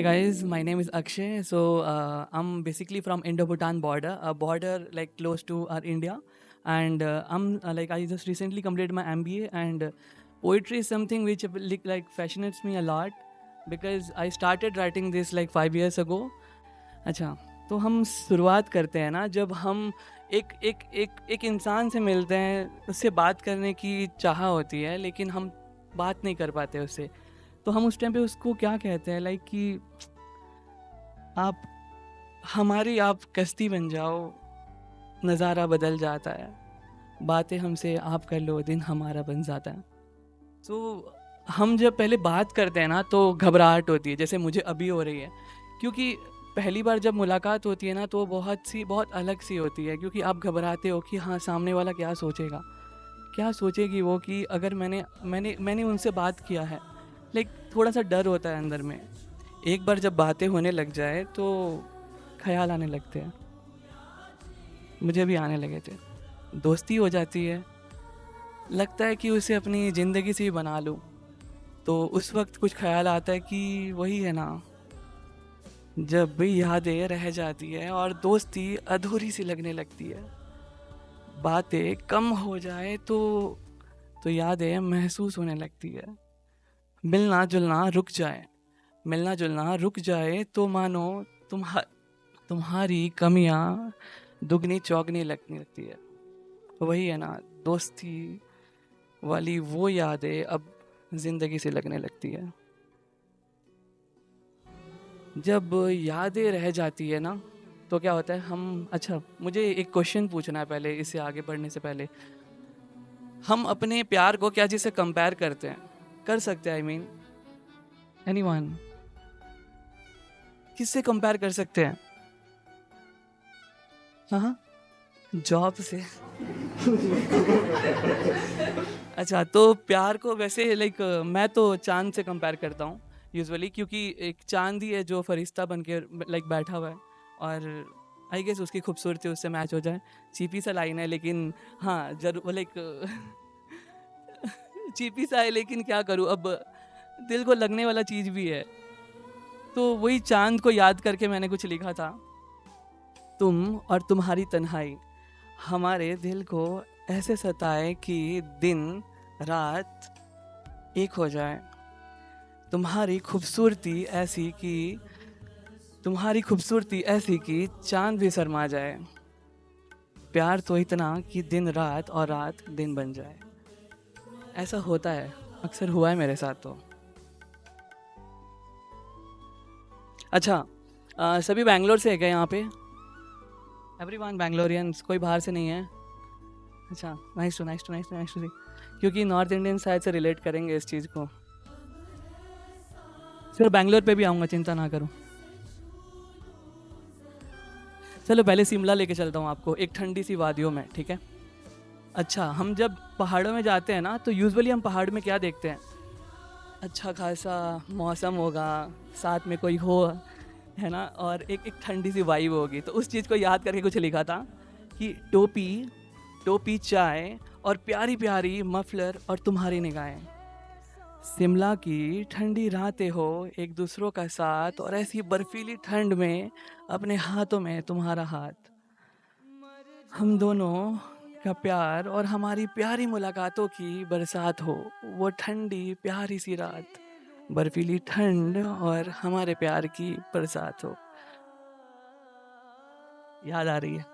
Hi guys, my name is Akshay. I'm basically from Indo-Bhutan border, a border like close to our India, and I just recently completed my MBA, and poetry is something which like fascinates me a lot because I started writing this like 5 years ago. अच्छा, तो हम शुरुआत करते हैं ना जब हम एक इंसान से मिलते हैं, उससे बात करने की चाह होती है, लेकिन हम बात नहीं कर पाते उससे। तो हम उस टाइम पे उसको क्या कहते हैं लाइक कि आप आप कश्ती बन जाओ, नज़ारा बदल जाता है, बातें हमसे आप कर लो, दिन हमारा बन जाता है। तो हम जब पहले बात करते हैं ना तो घबराहट होती है, जैसे मुझे अभी हो रही है, क्योंकि पहली बार जब मुलाकात होती है ना तो बहुत अलग सी होती है, क्योंकि आप घबराते हो कि हाँ, सामने वाला क्या सोचेगा, क्या सोचेगी वो कि अगर मैंने मैंने मैंने उनसे बात किया है। लाइक थोड़ा सा डर होता है अंदर में। एक बार जब बातें होने लग जाए तो ख्याल आने लगते हैं, मुझे भी आने लगे थे। दोस्ती हो जाती है, लगता है कि उसे अपनी ज़िंदगी से ही बना लूँ। तो उस वक्त कुछ ख्याल आता है कि वही है ना, जब भी यादें रह जाती है और दोस्ती अधूरी सी लगने लगती है। बातें कम हो जाए तो यादें महसूस होने लगती है। मिलना जुलना रुक जाए, मिलना जुलना रुक जाए तो मानो तुम्हा तुम्हारी कमियां दुगनी चौगनी लगने लगती है। वही है ना, दोस्ती वाली वो यादें अब ज़िंदगी से लगने लगती है। जब यादें रह जाती है ना तो क्या होता है, हम अच्छा, मुझे एक क्वेश्चन पूछना है पहले, इससे आगे बढ़ने से पहले। हम अपने प्यार को क्या चीज़ से कंपेयर करते हैं, कर सकते हैं? आई मीन एनीवन, किससे कंपेयर कर सकते हैं? हाँ हाँ, जॉब से। अच्छा, तो प्यार को वैसे लाइक मैं तो चाँद से कंपेयर करता हूँ यूजुअली, क्योंकि एक चाँद ही है जो फरिश्ता बन के लाइक बैठा हुआ है, और आई गेस उसकी खूबसूरती उससे मैच हो जाए। चीपी सा लाइन है, लेकिन हाँ, ज़रूर लाइक चीपी सा है, लेकिन क्या करूँ अब, दिल को लगने वाला चीज़ भी है। तो वही चाँद को याद करके मैंने कुछ लिखा था। तुम और तुम्हारी तन्हाई हमारे दिल को ऐसे सताए कि दिन रात एक हो जाए। तुम्हारी खूबसूरती ऐसी कि तुम्हारी खूबसूरती ऐसी कि चांद भी शर्मा जाए। प्यार तो इतना कि दिन रात और रात दिन बन जाए। ऐसा होता है, अक्सर हुआ है मेरे साथ तो। अच्छा, सभी बैंगलोर से है क्या यहाँ पे? एवरीवन बैंगलोरियंस, कोई बाहर से नहीं है? अच्छा, nice to nice to nice to nice to see. क्योंकि नॉर्थ इंडियन शायद से रिलेट करेंगे इस चीज़ को। फिर बैंगलोर पे भी आऊँगा, चिंता ना करो। चलो पहले शिमला लेके चलता हूँ आपको, एक ठंडी सी वादियों में, ठीक है? अच्छा, हम जब पहाड़ों में जाते हैं ना तो यूजुअली हम पहाड़ में क्या देखते हैं? अच्छा खासा मौसम होगा, साथ में कोई हो, है ना, और एक एक ठंडी सी वाइब होगी। तो उस चीज़ को याद करके कुछ लिखा था कि टोपी टोपी चाय और प्यारी प्यारी मफलर और तुम्हारी निगाहें, शिमला की ठंडी रातें हो, एक दूसरों का साथ, और ऐसी बर्फीली ठंड में अपने हाथों में तुम्हारा हाथ। हम दोनों का प्यार और हमारी प्यारी मुलाकातों की बरसात हो, वो ठंडी प्यारी सी रात, बर्फीली ठंड और हमारे प्यार की बरसात हो। याद आ रही है?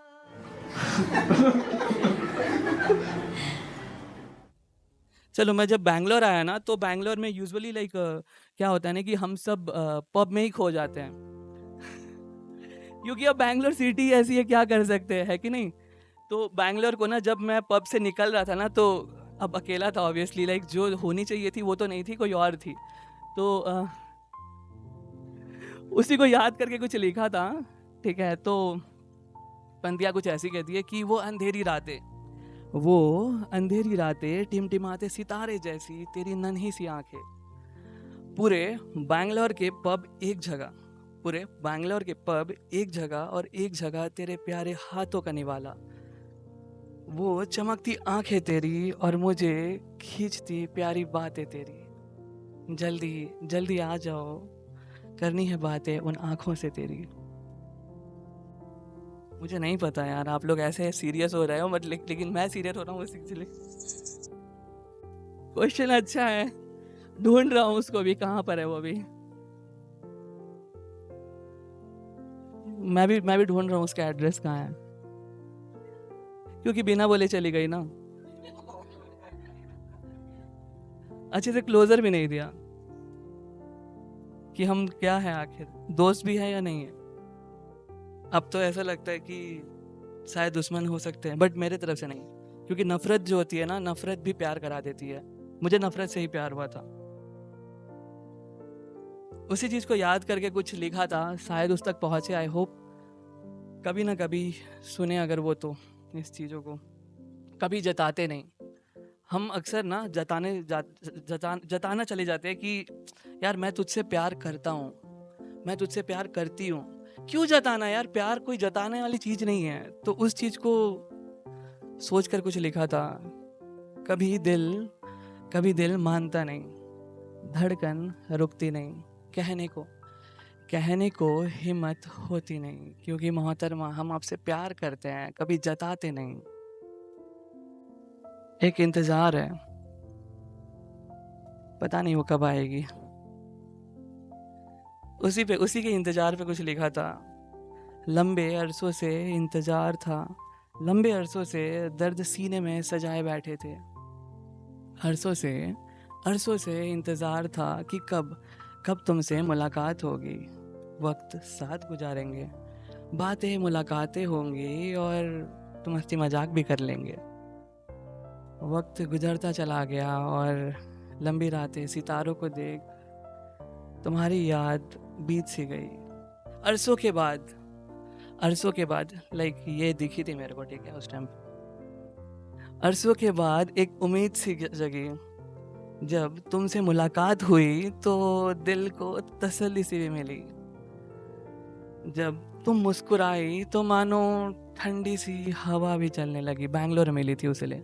चलो, मैं जब बैंगलोर आया ना तो बैंगलोर में यूजुअली लाइक क्या होता है ना कि हम सब पब में ही खो जाते हैं। क्योंकि अब बैंगलोर सिटी ऐसी है, क्या कर सकते हैं, है कि नहीं? तो बैंगलोर को ना जब मैं पब से निकल रहा था ना तो अब अकेला था ऑब्वियसली, लाइक जो होनी चाहिए थी वो तो नहीं थी, कोई और थी। तो उसी को याद करके कुछ लिखा था, ठीक है? तो पंक्तियाँ कुछ ऐसी कहती है कि वो अंधेरी रातें टिमटिमाते सितारे जैसी तेरी नन्ही सी आंखें, पूरे बैंगलोर के पब एक जगह, पूरे बैंगलोर के पब एक जगह, और एक जगह तेरे प्यारे हाथों का निवाला, वो चमकती आंखें तेरी और मुझे खींचती प्यारी बातें तेरी। जल्दी जल्दी आ जाओ, करनी है बातें उन आँखों से तेरी। मुझे नहीं पता यार, आप लोग ऐसे सीरियस हो रहे हो बट लेकिन मैं सीरियस हो रहा हूँ इसलिए। क्वेश्चन अच्छा है, ढूंढ रहा हूँ उसको भी, कहाँ पर है वो भी। मैं भी ढूंढ रहा हूँ उसका एड्रेस कहाँ है, क्योंकि बिना बोले चली गई ना, अच्छे से क्लोजर भी नहीं दिया कि हम क्या है, आखिर दोस्त भी है या नहीं है। अब तो ऐसा लगता है कि शायद दुश्मन हो सकते हैं, बट मेरे तरफ से नहीं, क्योंकि नफरत जो होती है ना, नफरत भी प्यार करा देती है। मुझे नफरत से ही प्यार हुआ था। उसी चीज को याद करके कुछ लिखा था, शायद उस तक पहुंचे। आई होप कभी ना कभी सुने अगर वो, तो इस चीजों को कभी जताते नहीं। हम अक्सर ना जताना चले जाते हैं कि यार मैं तुझसे प्यार करता हूँ, मैं तुझसे प्यार करती हूँ। क्यों जताना यार, प्यार कोई जताने वाली चीज नहीं है। तो उस चीज को सोच कर कुछ लिखा था। कभी दिल कभी दिल मानता नहीं, धड़कन रुकती नहीं, कहने को हिम्मत होती नहीं, क्योंकि मोहतरमा हम आपसे प्यार करते हैं, कभी जताते नहीं। एक इंतजार है, पता नहीं वो कब आएगी। उसी के इंतजार पे कुछ लिखा था। लंबे अरसों से इंतजार था, लंबे अरसों से दर्द सीने में सजाए बैठे थे। अरसों से इंतजार था कि कब कब तुमसे मुलाकात होगी। वक्त साथ गुजारेंगे, बातें मुलाकातें होंगी, और तुम हंसी मजाक भी कर लेंगे। वक्त गुजरता चला गया और लंबी रातें सितारों को देख तुम्हारी याद बीत सी गई। अरसों के बाद लाइक ये दिखी थी मेरे को, ठीक है, उस टाइम। अरसों के बाद एक उम्मीद सी जगी, जब तुमसे मुलाकात हुई तो दिल को तसल्ली सी भी मिली। जब तुम मुस्कुराई तो मानो ठंडी सी हवा भी चलने लगी। बैंगलोर मिली थी उसे ले,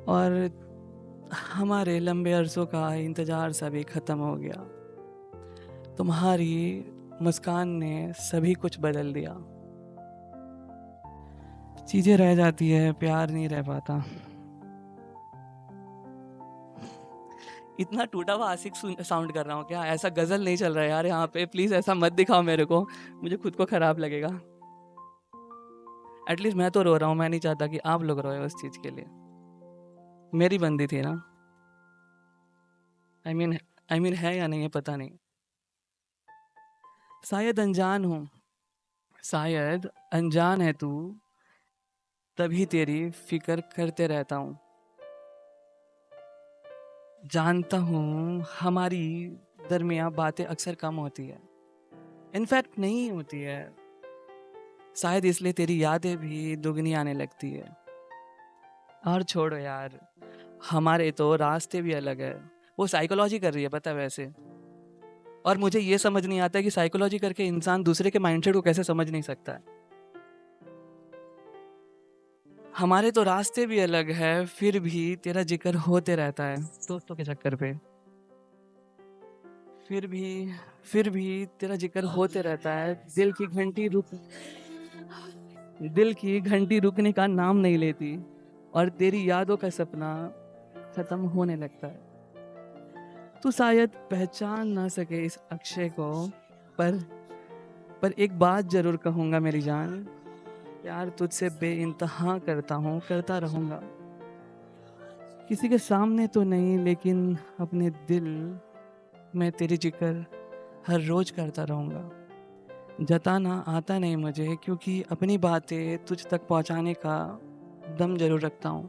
और हमारे लंबे अरसों का इंतजार सभी खत्म हो गया। तुम्हारी मुस्कान ने सभी कुछ बदल दिया। चीजें रह जाती है, प्यार नहीं रह पाता। इतना टूटा हुआ आशिक साउंड कर रहा हूँ क्या? ऐसा गजल नहीं चल रहा है यार यहाँ पे, प्लीज ऐसा मत दिखाओ मेरे को, मुझे खुद को खराब लगेगा। एटलीस्ट मैं तो रो रहा हूँ, मैं नहीं चाहता कि आप लोग रोए उस चीज के लिए। मेरी बंदी थी ना। आई मीन है या नहीं है पता नहीं। शायद अनजान हूँ, शायद अनजान है तू, तभी तेरी फिक्र करते रहता हूँ। जानता हूँ हमारी दरमियाँ बातें अक्सर कम होती है, इनफैक्ट नहीं होती है। शायद इसलिए तेरी यादें भी दुगनी आने लगती है। और छोड़ो यार, हमारे तो रास्ते भी अलग है। वो साइकोलॉजी कर रही है पता है वैसे, और मुझे ये समझ नहीं आता है कि साइकोलॉजी करके इंसान दूसरे के माइंडसेट को कैसे समझ नहीं सकता है। हमारे तो रास्ते भी अलग है, फिर भी तेरा जिक्र होते रहता है दोस्तों के चक्कर पे। फिर भी फिर भी तेरा जिक्र होते रहता है। दिल की घंटी रुकने का नाम नहीं लेती, और तेरी यादों का सपना खत्म होने लगता है। तू शायद पहचान ना सके इस अक्षय को, पर पर एक बात जरूर कहूंगा मेरी जान, प्यार तुझसे बेइंतहा करता हूँ, करता रहूंगा। किसी के सामने तो नहीं, लेकिन अपने दिल में तेरी जिक्र हर रोज करता रहूंगा। जताना आता नहीं मुझे, क्योंकि अपनी बातें तुझ तक पहुंचाने का दम जरूर रखता हूँ।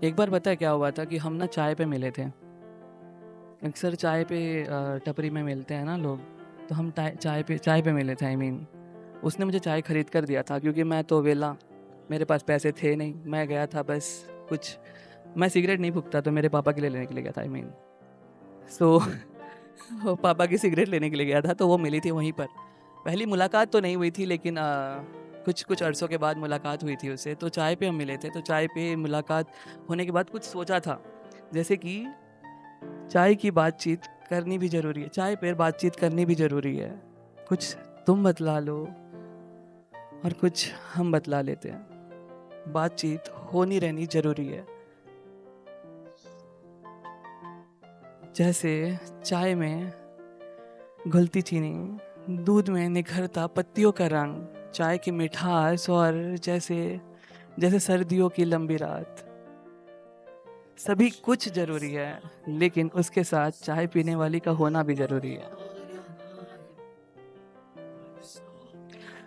एक बार पता है क्या हुआ था कि हम ना चाय पे मिले थे। अक्सर चाय पे टपरी में मिलते हैं ना लोग, तो हम चाय पे मिले थे। उसने मुझे चाय खरीद कर दिया था, क्योंकि मैं तो वेला, मेरे पास पैसे थे नहीं। मैं गया था बस कुछ, मैं सिगरेट नहीं फूकता, तो मेरे पापा के लिए लेने के लिए गया था। सो पापा की सिगरेट लेने के लिए गया था, तो वो मिली थी वहीं पर। पहली मुलाकात तो नहीं हुई थी, लेकिन कुछ कुछ अरसों के बाद मुलाकात हुई थी उससे। तो चाय पे हम मिले थे, तो चाय पे मुलाकात होने के बाद कुछ सोचा था, जैसे कि चाय की बातचीत करनी भी ज़रूरी है, चाय पर बातचीत करनी भी ज़रूरी है। कुछ तुम बतला लो और कुछ हम बतला लेते हैं। बातचीत होनी रहनी ज़रूरी है। जैसे चाय में घुलती चीनी, दूध में निखरता पत्तियों का रंग, चाय की मिठास और जैसे जैसे सर्दियों की लंबी रात। सभी कुछ ज़रूरी है, लेकिन उसके साथ चाय पीने वाली का होना भी ज़रूरी है।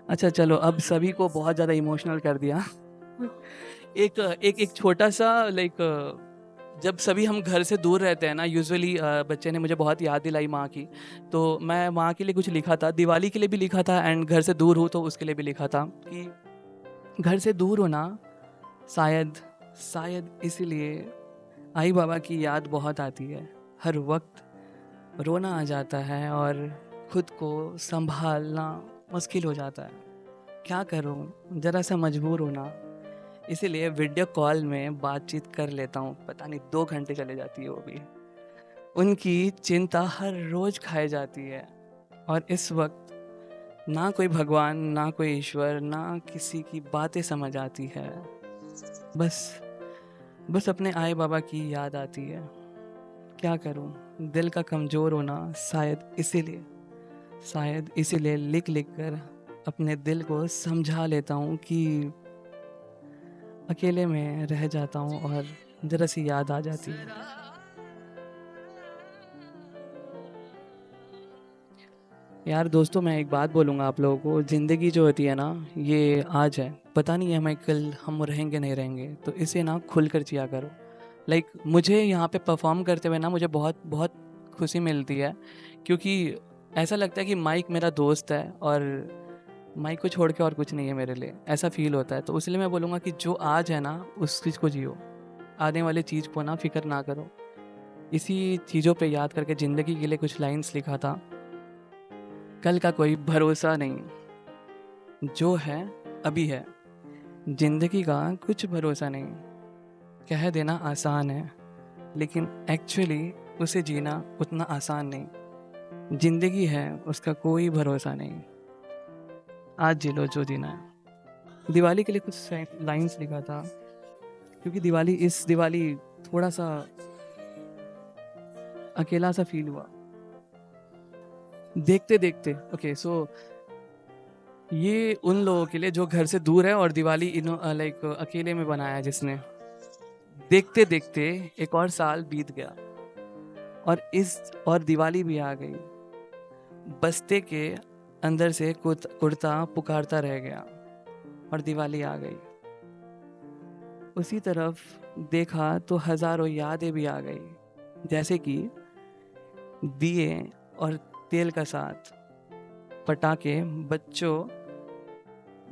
अच्छा चलो, अब सभी को बहुत ज़्यादा इमोशनल कर दिया। एक एक एक छोटा सा जब सभी हम घर से दूर रहते हैं ना, यूजुअली बच्चे ने मुझे बहुत याद दिलाई माँ की, तो मैं माँ के लिए कुछ लिखा था, दिवाली के लिए भी लिखा था एंड घर से दूर हूँ तो उसके लिए भी लिखा था कि घर से दूर होना शायद शायद इसीलिए आई बाबा की याद बहुत आती है। हर वक्त रोना आ जाता है और खुद को संभालना मुश्किल हो जाता है। क्या करूँ, ज़रा सा मजबूर हूँ ना, इसीलिए वीडियो कॉल में बातचीत कर लेता हूँ। पता नहीं 2 घंटे चले जाती है वो भी। उनकी चिंता हर रोज़ खाई जाती है और इस वक्त ना कोई भगवान, ना कोई ईश्वर, ना किसी की बातें समझ आती है। बस बस अपने आए बाबा की याद आती है। क्या करूँ, दिल का कमज़ोर होना शायद इसीलिए लिख लिख कर अपने दिल को समझा लेता हूँ कि अकेले में रह जाता हूँ और ज़रा सी याद आ जाती है। यार दोस्तों, मैं एक बात बोलूँगा आप लोगों को, ज़िंदगी जो होती है ना, ये आज है, पता नहीं है हमें कल हम रहेंगे नहीं रहेंगे, तो इसे ना खुल कर जिया करो। मुझे यहाँ पे परफॉर्म करते हुए ना मुझे बहुत बहुत खुशी मिलती है, क्योंकि ऐसा लगता है कि माइक मेरा दोस्त है और माइक को छोड़ के और कुछ नहीं है मेरे लिए, ऐसा फील होता है। तो इसलिए मैं बोलूँगा कि जो आज है ना, उस चीज़ को जियो, आने वाली चीज़ को ना फिक्र ना करो। इसी चीज़ों पे याद करके ज़िंदगी के लिए कुछ लाइन्स लिखा था। कल का कोई भरोसा नहीं, जो है अभी है, ज़िंदगी का कुछ भरोसा नहीं। कह देना आसान है, लेकिन एक्चुअली उसे जीना उतना आसान नहीं। ज़िंदगी है, उसका कोई भरोसा नहीं। आज जी लो जो जीना है। दिवाली के लिए कुछ लाइन्स लिखा था, क्योंकि इस दिवाली थोड़ा सा अकेला सा फील हुआ देखते देखते। ओके सो ये उन लोगों के लिए जो घर से दूर है और दिवाली अकेले में बनाया है जिसने। देखते देखते एक और साल बीत गया और दिवाली भी आ गई। बस्ते के अंदर से कुर्ता पुकारता रह गया और दिवाली आ गई। उसी तरफ देखा तो हजारों यादें भी आ गई, जैसे कि दिए और तेल का साथ, पटाखे, बच्चों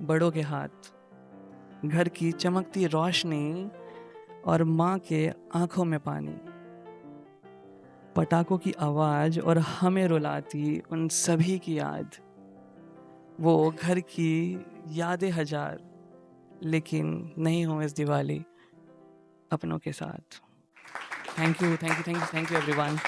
बड़ों के हाथ, घर की चमकती रोशनी और माँ के आंखों में पानी, पटाखों की आवाज़ और हमें रुलाती उन सभी की याद। वो घर की यादें हजार, लेकिन नहीं हो इस दिवाली अपनों के साथ। Thank you everyone.